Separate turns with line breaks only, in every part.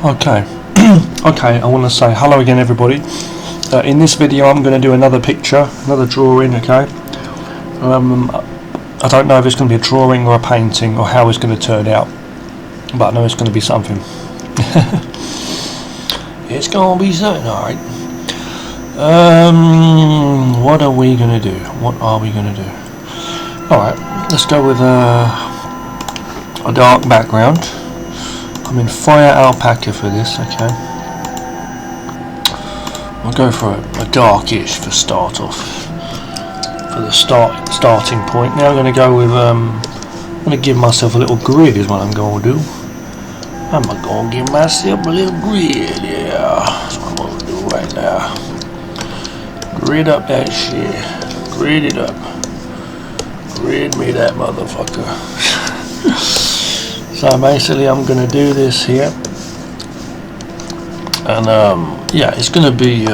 Okay, okay, I want to say hello again everybody. In this video I'm going to do another picture, another drawing, okay? I don't know if it's going to be a drawing or a painting or how it's going to turn out, but I know it's going to be something. It's going to be something, alright. What are we going to do? What are we going to do? Alright, let's go with a dark background. I'm in Fire Alpaca for this, okay. I'll go for a darkish for start off, for the starting point. Now I'm going to go with, I'm going to give myself a little grid is what I'm going to do. I'm going to give myself a little grid, yeah. That's what I'm going to do right now. Grid up that shit. Grid it up. Grid me that motherfucker. So basically I'm going to do this here, and yeah, it's going to be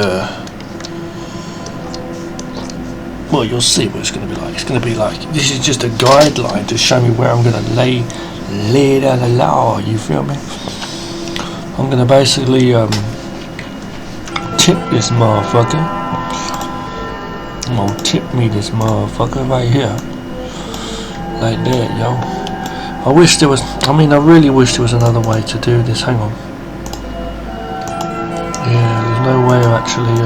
well, you'll see what it's going to be like. It's going to be like, this is just a guideline to show me where I'm going to lay down the law, you feel me? I'm going to basically tip this motherfucker. I'm going to tip me this motherfucker right here, like that, yo. I wish there was, I really wish there was another way to do this. Hang on. Yeah, there's no way of actually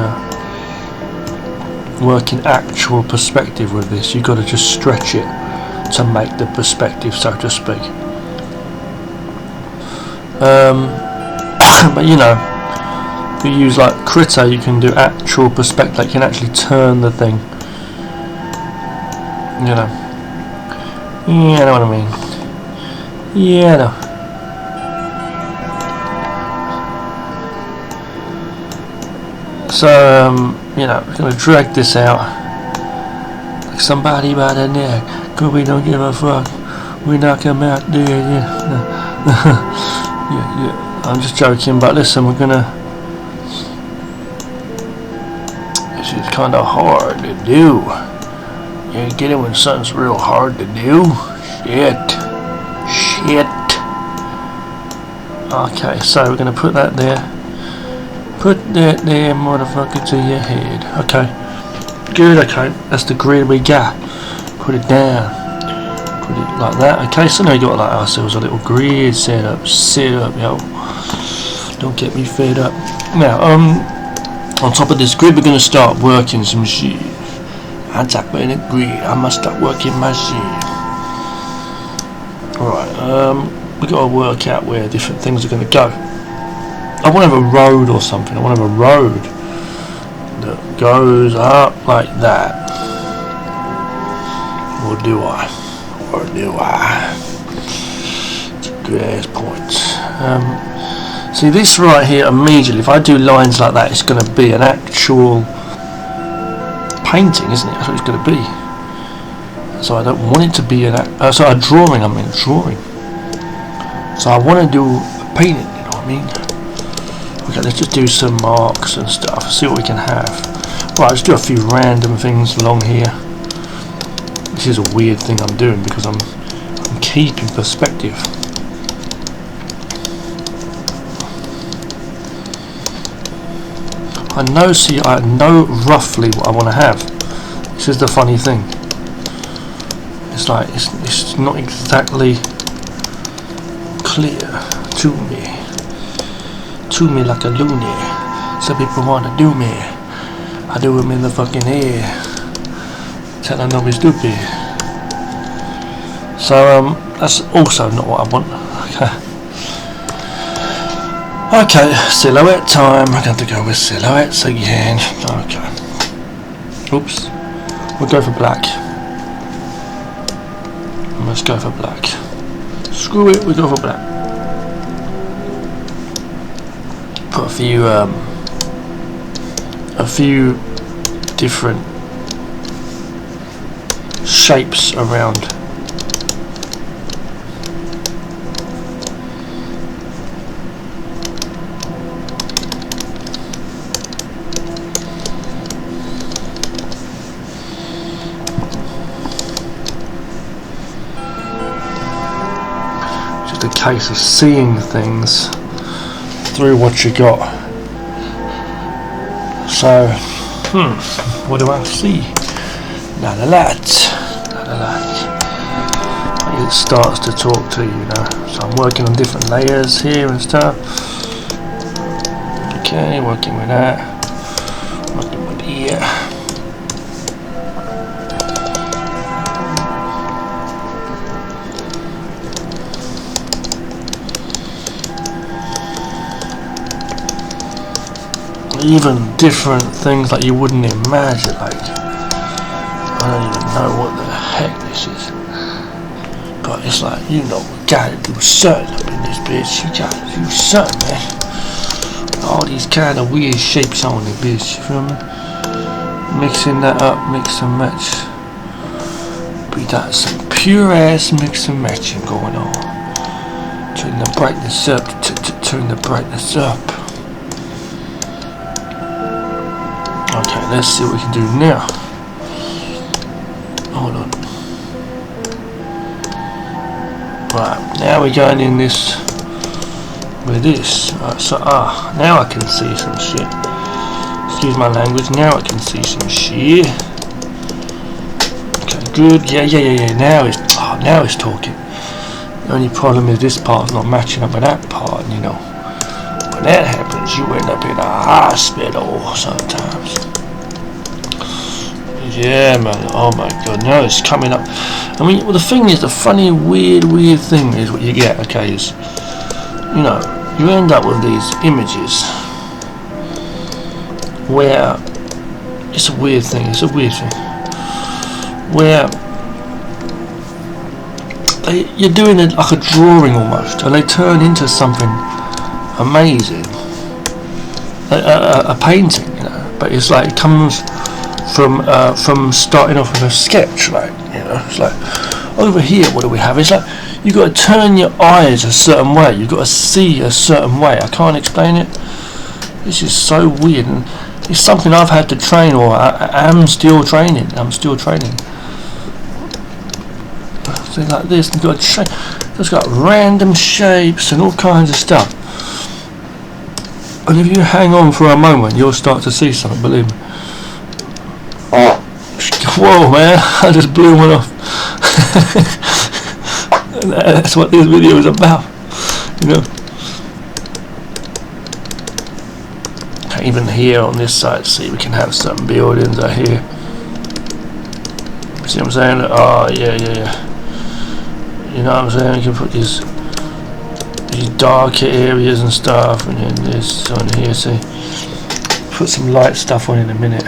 working actual perspective with this. You've got to just stretch it to make the perspective, so to speak. But you know, if you use like Krita, you can do actual perspective, like you can actually turn the thing. You know. Yeah, I know what I mean. Yeah, no. So, you know, we're going to drag this out like somebody by the neck. Cause we don't give a fuck. We knock him out there, yeah. Yeah. I'm just joking, but listen, we're gonna. This is kind of hard to do. You get it when something's real hard to do? Shit. Okay, so we're going to put that there. Put that there, motherfucker, to your head. Okay. Good, okay. That's the grid we got. Put it down. Put it like that. Okay, so now you got like ourselves a little grid set up, yo. Don't get me fed up. Now, on top of this grid, we're going to start working some shit. On top of the grid, I must start working my shit. Alright, we've got to work out where different things are going to go. I want to have a road or something. I want to have a road that goes up like that. Or do I? It's a good ass point. See this right here immediately, if I do lines like that, it's going to be an actual painting, isn't it? That's what it's going to be. So I don't want it to be a drawing. Drawing. So I want to do a painting. You know what I mean? Okay, let's just do some marks and stuff. See what we can have. Right, let's do a few random things along here. This is a weird thing I'm doing because I'm keeping perspective. I know roughly what I want to have. This is the funny thing. It's like it's not exactly clear to me like a loony. Some people want to do me. I do them in the fucking air. Tell them don't be stupid. So that's also not what I want. Okay, silhouette time. I'm going to go with silhouettes again. Okay. Oops. We'll go for black. Let's go for black. Screw it, we go for black. Put a few different shapes around. Just a case of seeing things through what you got. So, what do I see? None of that. None of that. It starts to talk to you, you know. So I'm working on different layers here and stuff. Okay, working with that. Working with here. Even different things that you wouldn't imagine, like I don't even know what the heck this is, but it's like, you know, we gotta do something up in this bitch. You gotta do something, man. All these kind of weird shapes on the bitch, you feel me? Mixing that up, mix and match. We got some pure ass mix and matching going on. Turn the brightness up, turn the brightness up. Okay, let's see what we can do now. Hold on. Right, now we're going in this with this. So now I can see some shit. Excuse my language. Now I can see some shit. Okay, good. Yeah. Now it's talking. The only problem is this part's not matching up with that part. You know, when that happens, you end up in a hospital sometimes. Yeah, man. Oh my god. Now it's coming up. I mean, well, the thing is, the funny, weird thing is what you get. Okay, is, you know, you end up with these images where it's a weird thing. It's a weird thing where you're doing it like a drawing almost, and they turn into something amazing, a painting, you know. But it's like it comes from starting off with a sketch, like, you know. It's like over here, what do we have? It's like you got to turn your eyes a certain way. You got to see a certain way. I can't explain it. This is so weird, and it's something I've had to train, or I'm still training. Things like this, and you've got to it's got random shapes and all kinds of stuff. And if you hang on for a moment, you'll start to see something. Believe me. Whoa, man! I just blew one off. That's what this video is about, you know. Even here on this side, see, we can have some buildings out here. See what I'm saying? Oh yeah. You know what I'm saying? You can put these darker areas and stuff, and then this on here. See, put some light stuff on in a minute.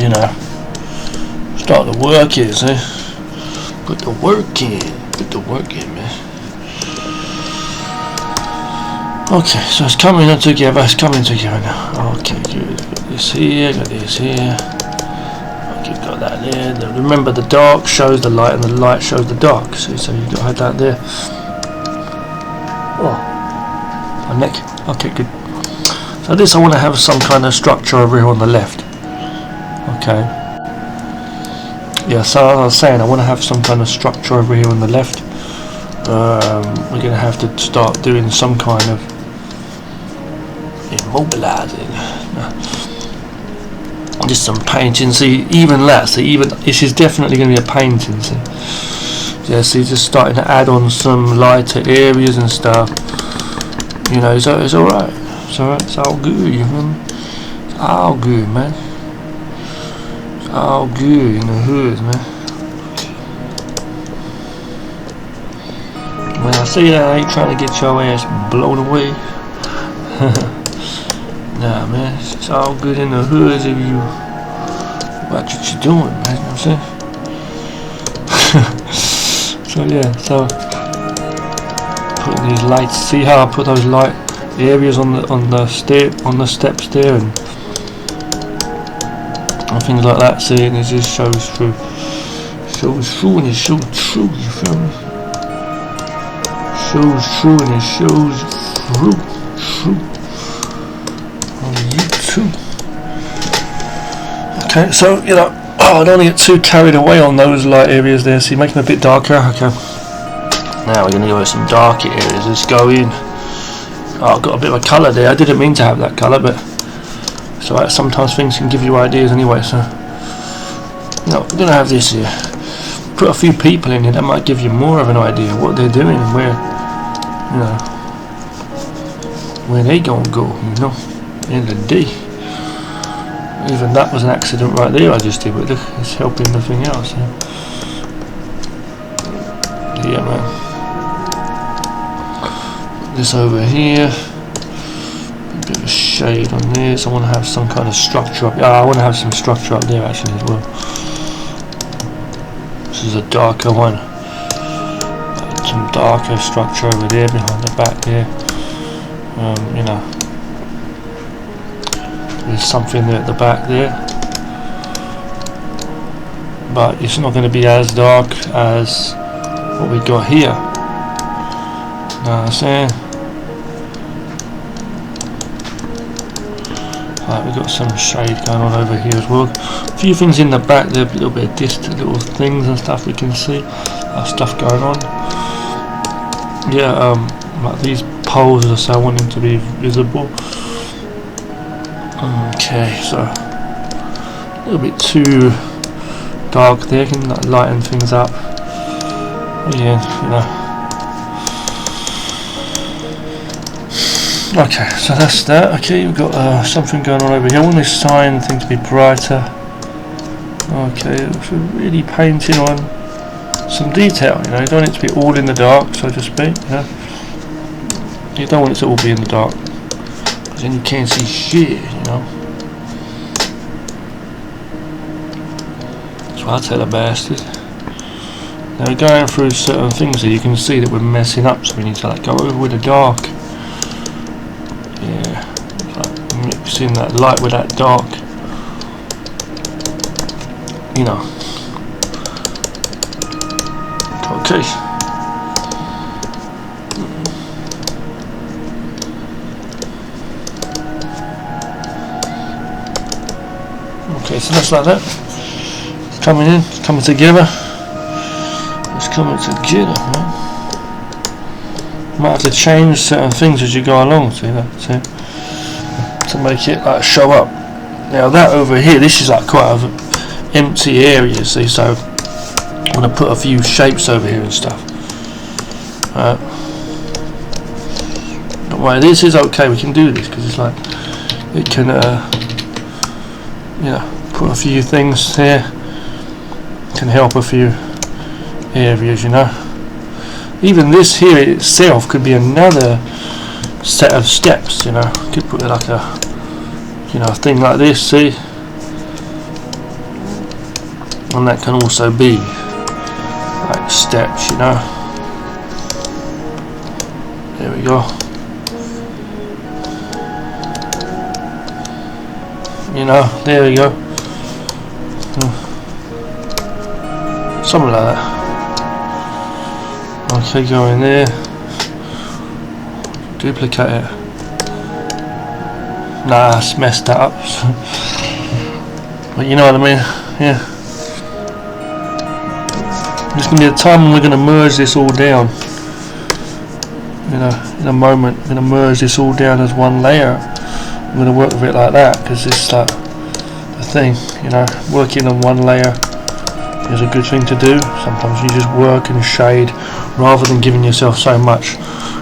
You know, start the work here. See, put the work in, man. Okay, so it's coming together. now. Okay, good. Got this here, got this here. Okay, got that there. Remember, the dark shows the light, and the light shows the dark. See, so you got to have that there. Oh, my neck. Okay, good. So this, I want to have some kind of structure over here on the left. Okay. Yeah, so as I was saying, I want to have some kind of structure over here on the left. We're going to have to start doing some kind of immobilizing. Just some painting. See, even that. See, even this is definitely going to be a painting. See, yeah. See, just starting to add on some lighter areas and stuff. You know, so it's all right. It's all right. It's all good. You know, it's all good, man. It's all good in the hood, man. When I say that, I ain't trying to get your ass blown away. Nah, man, it's all good in the hoods if you watch what you're doing, man. You know what I'm saying? So yeah, so putting these lights. See how I put those light areas on the steps there, and things like that. See, and it just shows through, and it shows true. You feel me? Shows true, and it shows true on YouTube. Okay, so you know, Oh, I don't want to get too carried away on those light areas there. See, make them a bit darker. Okay. Now we're going to go with some darker areas. Let's go in. Oh, I've got a bit of a colour there. I didn't mean to have that colour, but it's alright. Sometimes things can give you ideas anyway. So, you know, we're going to have this here. Put a few people in here. That might give you more of an idea of what they're doing and where, you know, where they gonna go. You know, at the end of the day. Even that was an accident right there I just did, but look, it's helping the thing out. So. Yeah, man. This over here, a bit of a shade on this. I want to have some kind of structure up. I want to have some structure up there actually as well. This is a darker one. Some darker structure over there behind the back there. You know, there's something there at the back there, but it's not going to be as dark as what we got here. You know what I'm saying? Right, we've got some shade going on over here as well. A few things in the back there, a little bit of distant little things and stuff we can see. Stuff going on. Yeah, like these poles, as I say, I want them to be visible. Okay, so a little bit too dark there, can like lighten things up. Yeah, you know. Okay, so that's that. Okay, we've got something going on over here. I want this sign thing to be brighter. Okay, so really painting on some detail, you know. You don't want it to be all in the dark, so to speak, you know. You don't want it to all be in the dark, because then you can't see shit, you know. That's what I tell a bastard. Now we're going through certain things here, you can see that we're messing up, so we need to like go over with the dark. Yeah, like mixing that light with that dark. You know. Okay. Okay, so that's like that. It's coming in, it's coming together. It's coming together, man. Might have to change certain things as you go along, see that? See? To make it like show up. Now that over here, this is like quite an empty area, see, so I'm going to put a few shapes over here and stuff. Don't worry, this is okay, we can do this, because it's like, it can, you know, put a few things here, can help a few areas, you know. Even this here itself could be another set of steps, you know. Could put like a, you know, a thing like this, see, and that can also be like steps, you know. There we go. You know, there we go. Something like that. Okay, go in there. Duplicate it. Nah, it's messed that up. But you know what I mean? Yeah. There's going to be a time when we're going to merge this all down. You know, in a moment, we're going to merge this all down as one layer. I'm going to work with it like that, because it's like the thing, you know, working on one layer is a good thing to do. Sometimes you just work and shade rather than giving yourself so much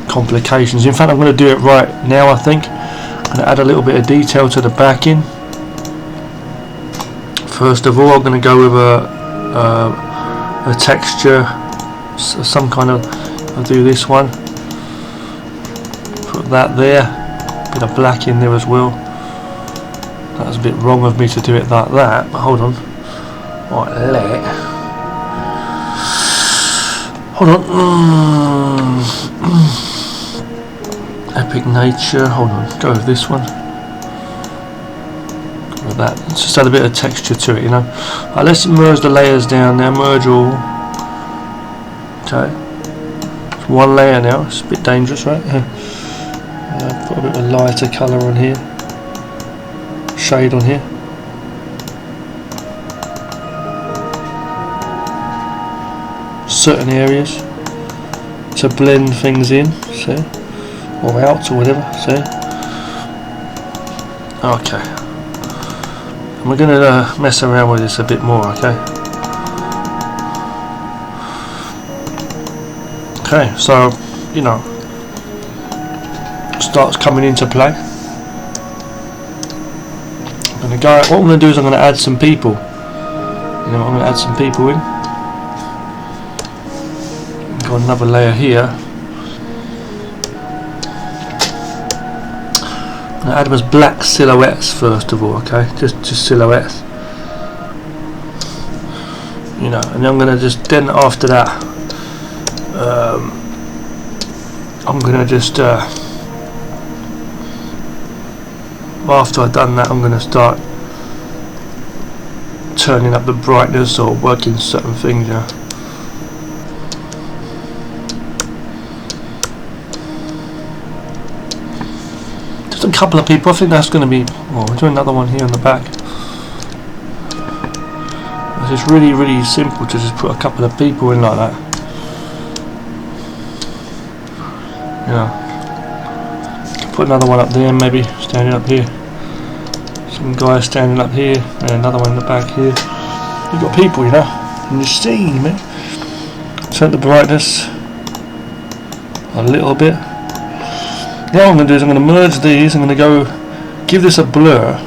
complications. In fact, I'm going to do it right now, I think. I'm going to add a little bit of detail to the backing. First of all, I'm going to go with a texture, some kind of, I'll do this one, put that there, bit of black in there as well. That was a bit wrong of me to do it like that, but hold on. Right, hold on. Epic Nature, hold on, go with this one. Go with that, let's just add a bit of texture to it, you know. Right, let's merge the layers down now, merge all. Okay, it's one layer now, it's a bit dangerous, right? Put a bit of a lighter colour on here, shade on here. certain areas to blend things in, see, or out or whatever, see. Okay, and we're going to mess around with this a bit more, okay. Okay, so you know, starts coming into play. I'm going to go. What I'm going to do is I'm going to add some people. You know, I'm going to add some people in. Got another layer here. I'm going to add them as black silhouettes first of all. Okay, just silhouettes. You know, and then I'm going to just then after that. I'm going to just after I've done that, I'm going to start turning up the brightness or working certain things, yeah. Just a couple of people. I think that's going to be. Well, we'll do another one here on the back. It's just really, really simple to just put a couple of people in like that. Yeah. Put another one up there, maybe standing up here. Some guy standing up here, and another one in the back here. You've got people, you know, and you see, man. Turn the brightness a little bit. Now what I'm going to do is I'm going to merge these. I'm going to go give this a blur,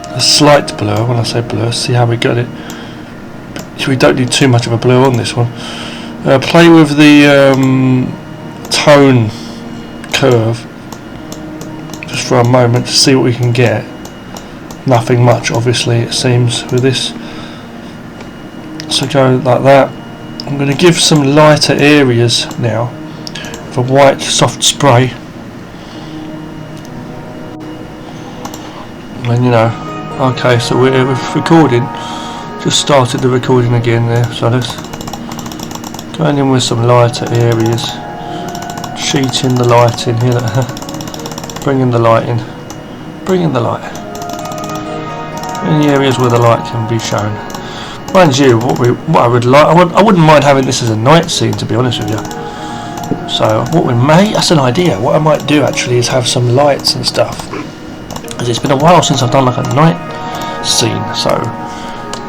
a slight blur. When I say blur, see how we got it. So we don't need too much of a blur on this one. Play with the tone curve just for a moment to see what we can get. Nothing much, obviously, it seems, with this. So go like that. I'm going to give some lighter areas now with a white soft spray, and you know, okay, so we're recording. Just started the recording again there, so let's go in with some lighter areas, cheating the light in here, bringing the light in, bringing the light in the areas where the light can be shown. Mind you, what I would like, I wouldn't mind having this as a night scene, to be honest with you. So what we may, that's an idea. What I might do actually is have some lights and stuff, because it's been a while since I've done like a night scene. So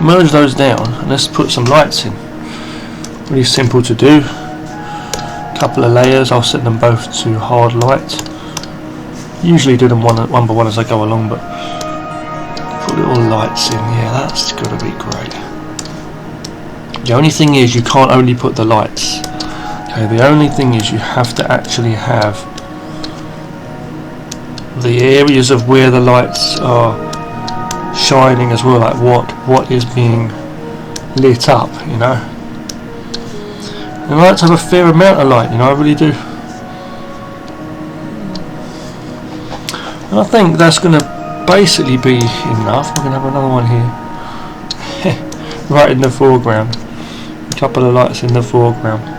merge those down and let's put some lights in. Really simple to do. Couple of layers. I'll set them both to hard light. Usually do them one by one as I go along, but put little lights in. Yeah, that's gonna be great. The only thing is you can't only put the lights. Okay, the only thing is you have to actually have the areas of where the lights are shining as well, like what is being lit up, you know. And I like to have a fair amount of light, you know, I really do. And I think that's going to basically be enough. We're going to have another one here, right in the foreground. A couple of lights in the foreground.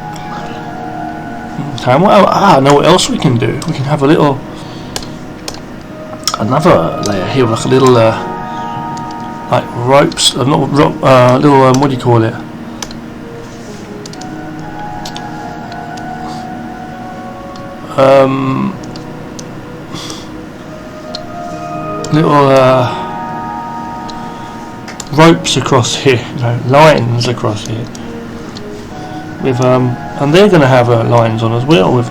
Okay, and I know what else we can do. We can have a little, another layer here, like a little, like ropes, not rope, little, what do you call it? Little ropes across here, you know, lines across here. With and they're going to have lines on as well with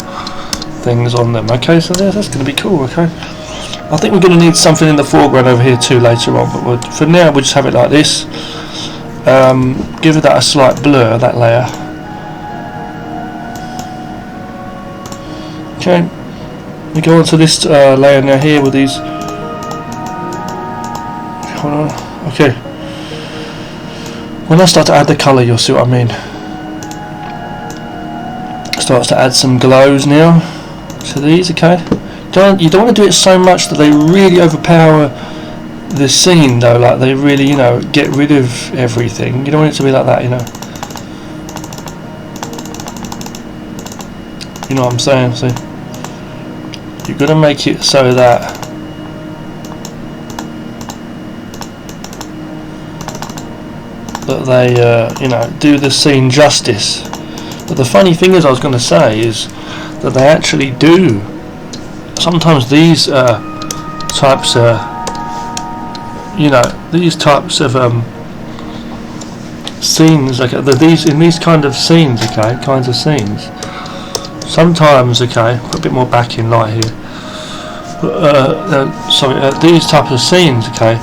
things on them. Okay, so that's going to be cool. Okay, I think we're going to need something in the foreground over here too later on, but for now we'll just have it like this. Give that a slight blur, that layer. Okay, we go on to this layer now here with these. Hold on. Okay, when I start to add the colour, you'll see what I mean. Starts to add some glows now to these. Okay, you don't want to do it so much that they really overpower the scene, though. Like they really, you know, get rid of everything. You don't want it to be like that, you know. You know what I'm saying? See, you've got to make it so that that they you know, do the scene justice. But the funny thing is, I was going to say, is that they actually do. Sometimes these types, you know, these types of scenes, okay, in these kind of scenes, okay, kinds of scenes. Sometimes, okay, put a bit more back in light here. These types of scenes, okay.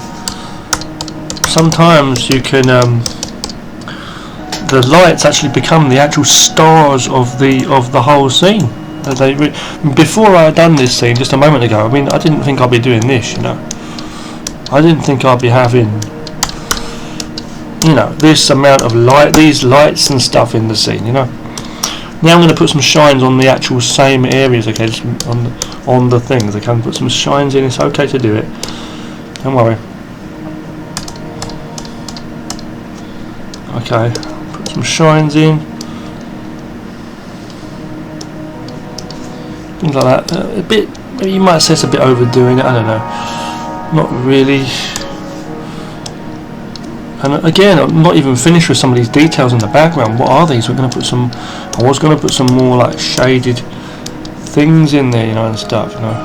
Sometimes you can, the lights actually become the actual stars of the whole scene. Before I had done this scene just a moment ago, I mean, I didn't think I'd be doing this, you know. I didn't think I'd be having, you know, this amount of light, these lights and stuff in the scene, you know. Now I'm going to put some shines on the actual same areas, okay, just on the things. I can put some shines in. It's okay to do it. Don't worry. Okay, put some shines in. Things like that. A bit. Maybe you might say it's a bit overdoing it. I don't know. Not really. And again, I'm not even finished with some of these details in the background. What are these? We're going to put some. I was going to put some more like shaded things in there, you know, and stuff, you know.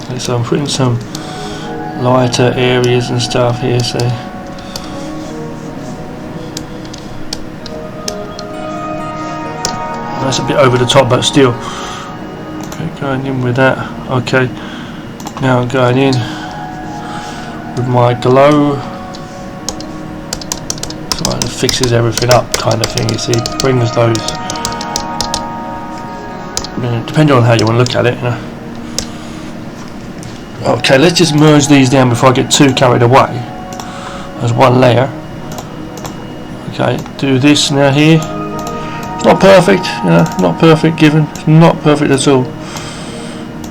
Okay, so I'm putting some lighter areas and stuff here. So that's a bit over the top, but still. Okay, going in with that. Okay. Now I'm going in with my glow, so it fixes everything up, kind of thing. You see, brings those. Depending on how you want to look at it, you know. Okay, let's just merge these down before I get too carried away. There's one layer. Okay, do this now here. It's not perfect, you know, not perfect given. It's not perfect at all.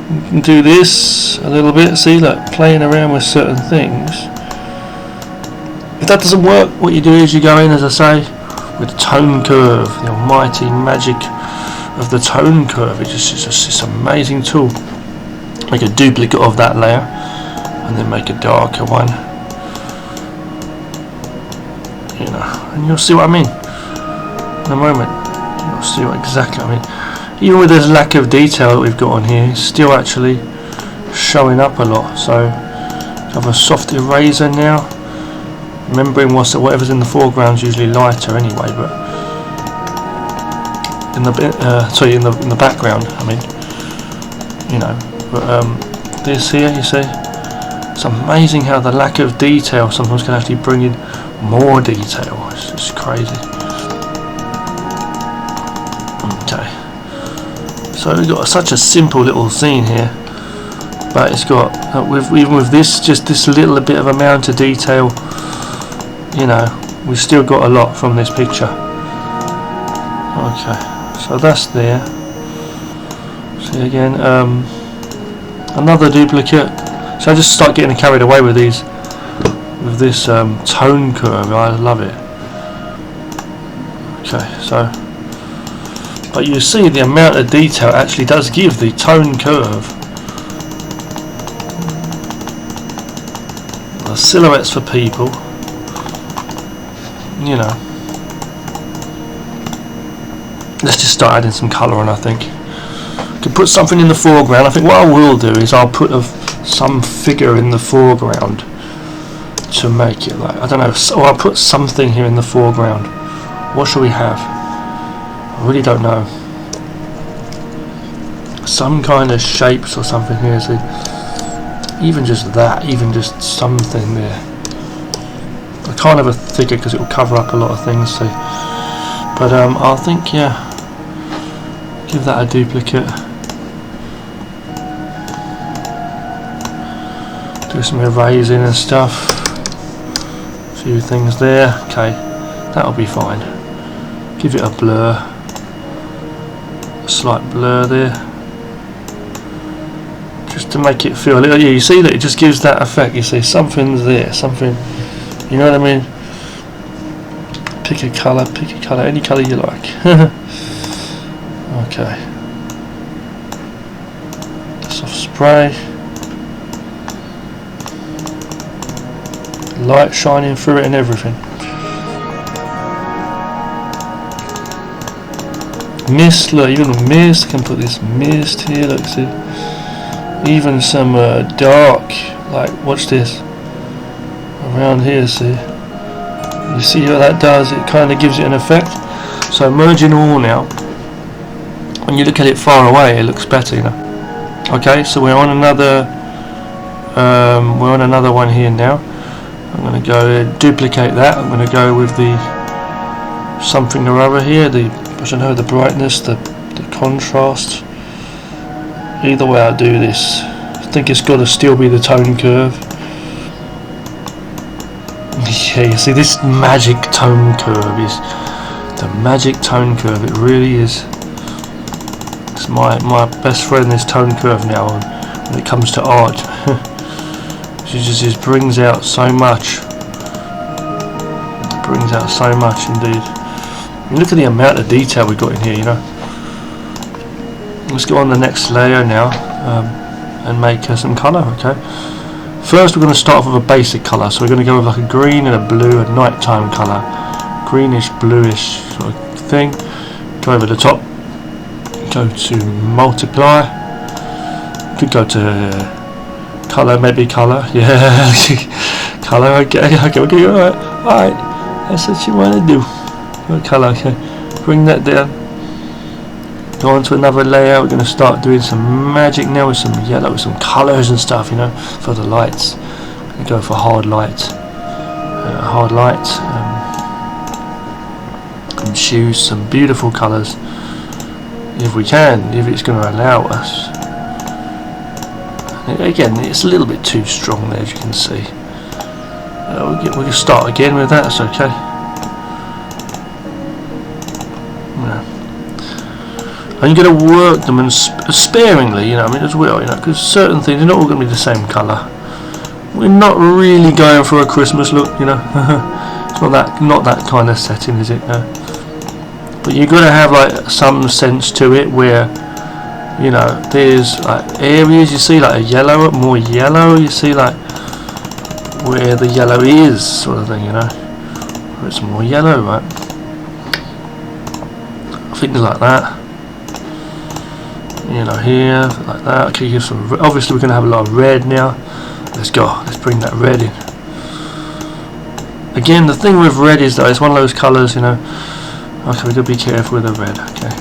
You can do this a little bit, see, like playing around with certain things. If that doesn't work, what you do is you go in, as I say, with the tone curve, the almighty magic of the tone curve. It's just this amazing tool. Make a duplicate of that layer and then make a darker one, you know, and you'll see what I mean in a moment. You'll see what exactly I mean. Even with this lack of detail that we've got on here, it's still actually showing up a lot. So have a soft eraser now, remembering whatever's in the foreground is usually lighter anyway, but in the background, I mean, you know. But this here, you see, it's amazing how the lack of detail sometimes can actually bring in more detail. It's just crazy. Okay. So we've got such a simple little scene here, but it's got even with this, just this little bit of amount of detail, you know, we've still got a lot from this picture. Okay, so that's there. See again, another duplicate. So I just start getting carried away with these, with this tone curve. I love it. Okay, so. But you see the amount of detail actually does give the tone curve. The silhouettes for people, you know. Let's just start adding some colour on, I think. To put something in the foreground, I think what I will do is I'll put some figure in the foreground to make it like, I don't know, or I'll put something here in the foreground. What should we have? I really don't know. Some kind of shapes or something here, see. Even just that, even just something there. I can't have a figure because it will cover up a lot of things, see. But I think, yeah, give that a duplicate. Do some erasing and stuff. A few things there. Okay, that'll be fine. Give it a blur. A slight blur there. Just to make it feel a little, yeah, you see that it just gives that effect. You see something's there, something, you know what I mean? Pick a colour, any colour you like. Okay. Soft spray. light shining through it and everything. Mist, look, even mist, I can put this mist here, look, see. Even some dark, like, watch this. Around here, see. You see what that does? It kind of gives it an effect. So merging all now. When you look at it far away, it looks better, you know. Okay, so we're on another one here now. I'm going to go duplicate that. I'm going to go with the something or other here. I don't know, the brightness, the contrast. Either way I do this, I think it's got to still be the tone curve. Yeah, you see, this magic tone curve is the magic tone curve. It really is. It's my best friend, this tone curve now. When it comes to art, she just brings out so much. Brings out so much indeed. Look at the amount of detail we've got in here, you know. Let's go on the next layer now and make some colour, okay. First we're going to start off with a basic colour, so we're going to go with like a green and a blue, a nighttime colour. Greenish, bluish sort of thing. Go over the top, go to multiply, could go to colour, maybe colour, yeah, colour, okay, alright, that's what you want to do. Colour, okay. Bring that down. Go on to another layer. We're going to start doing some magic now with some yellow, with some colours and stuff, you know, for the lights. We go for hard light. And choose some beautiful colours if we can, if it's going to allow us. Again, it's a little bit too strong there, as you can see. We can start again with that. That's okay. And you're going to work them and sparingly, you know, I mean, as well, you know, because certain things are not all going to be the same colour. We're not really going for a Christmas look, you know. It's not that kind of setting, is it? No. But you've got to have like some sense to it where, you know, there's like areas you see like a yellow, more yellow. You see like where the yellow is, sort of thing, you know. Where it's more yellow, right? Things like that. You know, here, like that. Okay, give some. Obviously, we're going to have a lot of red now. Let's go. Let's bring that red in. Again, the thing with red is that it's one of those colours, you know. Okay, we've got to be careful with the red. Okay.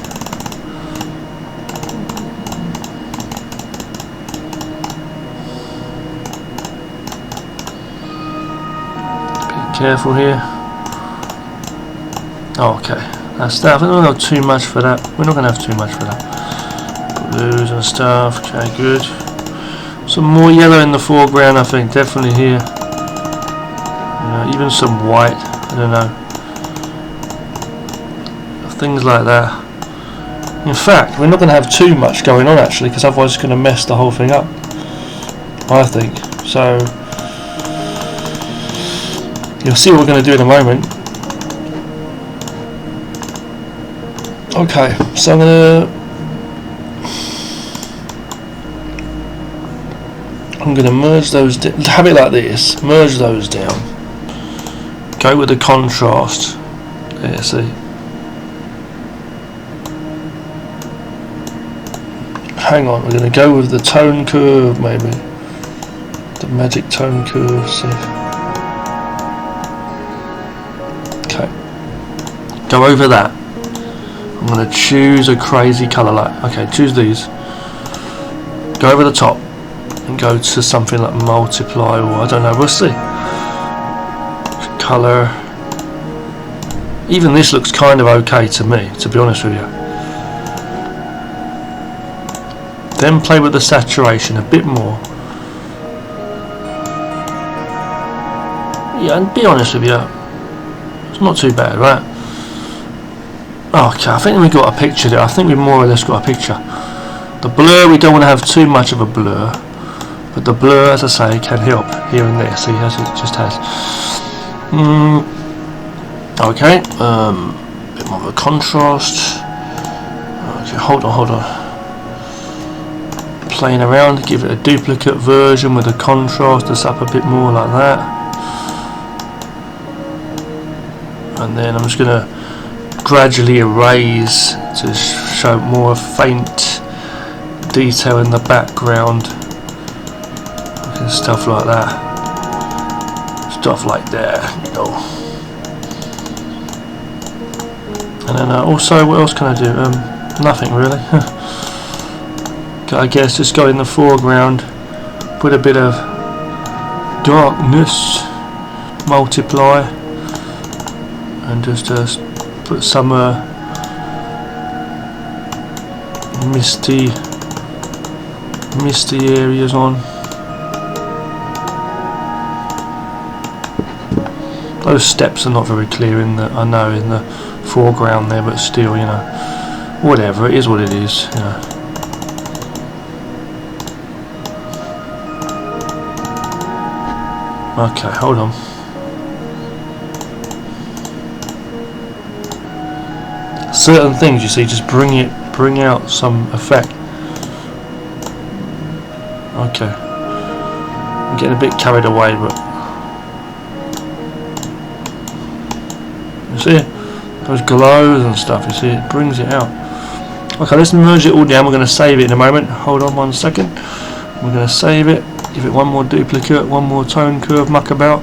Be careful here. Oh, okay. That's that. I think we're not too much for that. We're not going to have too much for that. Blues and stuff. Okay, good. Some more yellow in the foreground, I think. Definitely here. Even some white. I don't know. Things like that. In fact, we're not going to have too much going on actually, because otherwise it's going to mess the whole thing up, I think. So you'll see what we're going to do in a moment. Okay, so I'm going to merge those, have it like this, merge those down, go with the contrast, there, see. Hang on, we're going to go with the tone curve maybe, the magic tone curve, see. Okay, go over that. I'm going to choose a crazy colour, like, okay, choose these, go over the top and go to something like multiply, or I don't know, we'll see. Colour, even this looks kind of okay to me, to be honest with you. Then play with the saturation a bit more. Yeah, and be honest with you, it's not too bad, right? Okay, I think we got a picture there. I think we more or less got a picture. The blur, we don't want to have too much of a blur, but the blur, as I say, can help here and there. See, as it just has. Okay, a bit more of a contrast. Okay, hold on. Playing around, give it a duplicate version with a contrast that's up a bit more like that. and then I'm just going to gradually erase to show more faint detail in the background, and stuff like that, stuff like that, you know. And then also, what else can I do? Nothing really. I guess just go in the foreground, put a bit of darkness, multiply, and just put some misty areas on. Those steps are not very clear in the foreground there, but still, you know, whatever, it is what it is, you know. Okay, hold on. Certain things, you see, just bring out some effect. Okay, I'm getting a bit carried away, but you see those glows and stuff. You see, it brings it out. Okay, let's merge it all down. We're going to save it in a moment. Hold on 1 second. We're going to save it. Give it one more duplicate, one more tone curve muck about.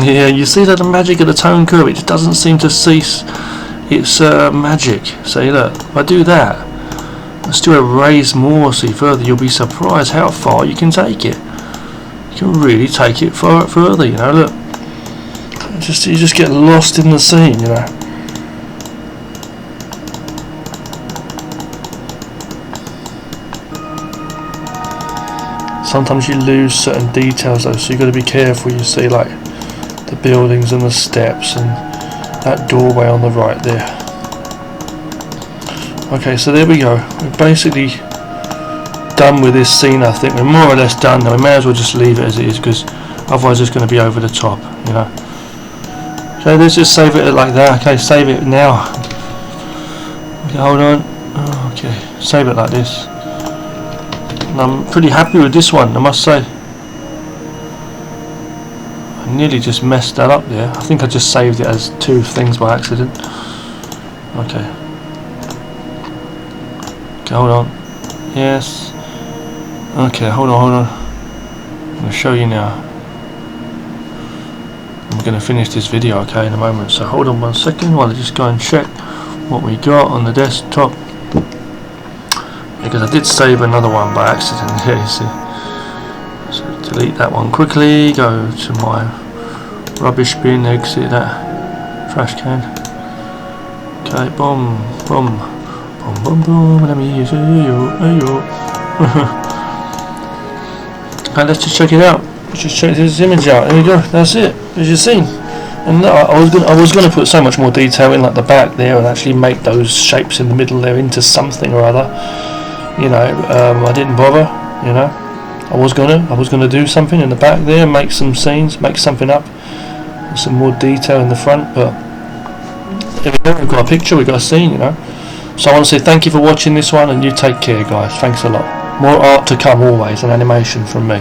Yeah, you see that the magic of the tone curve, it just doesn't seem to cease its magic. See, look, if I do that, let's do erase more, see further, you'll be surprised how far you can take it. You can really take it further, you know, look. You just get lost in the scene, you know. Sometimes you lose certain details though, so you've got to be careful. You see like the buildings and the steps and that doorway on the right there. Okay, so there we go. We're basically done with this scene. I think we're more or less done. Now we may as well just leave it as it is, because otherwise it's going to be over the top, you know. So let's just save it like that. Okay, save it now. Okay, hold on. Oh, okay, save it like this. And I'm pretty happy with this one, I must say. I nearly just messed that up there. I think I just saved it as two things by accident. Okay. Okay, hold on. Yes. Okay, hold on. I'm going to show you now. I'm going to finish this video, okay, in a moment. So hold on 1 second while I just go and check what we got on the desktop. Because I did save another one by accident. Yeah, you see. So delete that one quickly. Go to my rubbish bin. Exit that trash can. Okay, boom, boom, boom, boom, boom. Let me see you. Okay, let's just check it out. Let's just check this image out. There we go. That's it. As you've seen. And I was going to put so much more detail in, like the back there, and actually make those shapes in the middle there into something or other. You know, I didn't bother. You know, I was gonna do something in the back there, make some scenes, make something up, with some more detail in the front. But there we go. We've got a picture, we've got a scene. You know. So I want to say thank you for watching this one, and you take care, guys. Thanks a lot. More art to come always, and animation from me.